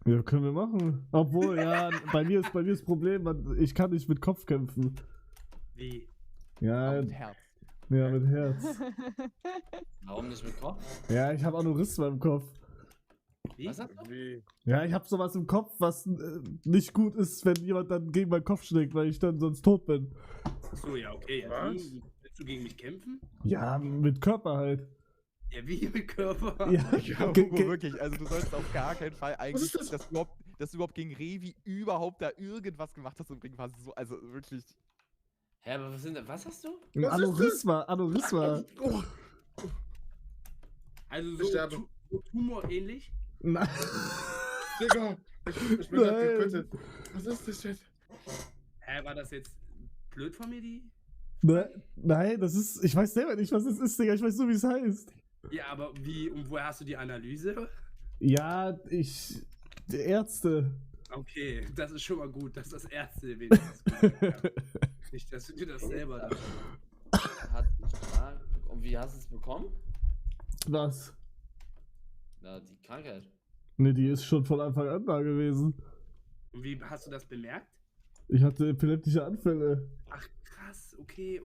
Ja, können wir machen. Obwohl, ja, bei mir ist das Problem, ich kann nicht mit Kopf kämpfen. Wie? Ja, Mit Herz. ja, mit Herz. Warum nicht mit Kopf? Ja, ich habe Aneurysma im Kopf. Wie? Was hast du? Ja, ich habe sowas im Kopf, was nicht gut ist, wenn jemand dann gegen meinen Kopf schlägt, weil ich dann sonst tot bin. Achso, ja, okay. Ja, Was? wie? Willst du gegen mich kämpfen? Ja, mit Körper halt. Ja, wie mit Körper? Ja, Ja, wirklich, also du sollst auf gar keinen Fall eigentlich, ist das? dass du überhaupt gegen Revi überhaupt da irgendwas gemacht hast und bringen so, also wirklich. Hä, aber was hast du? ein Was ist das? Aneurysma. Oh, Also Ich so sterbe. Tumorähnlich? Nein. Digga, ich bin grad Nein. gequittet. Was ist das jetzt? Hä, war das jetzt blöd von mir, die? Nein, das ist. Ich weiß selber nicht, was es ist, Digga. Ich weiß nur, wie es heißt. Ja, aber wie und woher hast du die Analyse? Ja, die Ärzte. Okay, das ist schon mal gut, dass das Ärzte wenigstens gesagt haben. Nicht, dass du dir das selber da. Und wie hast du es bekommen? Was? Na, die Krankheit. Ne, die ist schon von Anfang an da gewesen. Und wie hast du das bemerkt? Ich hatte epileptische Anfälle. Ach krass, okay.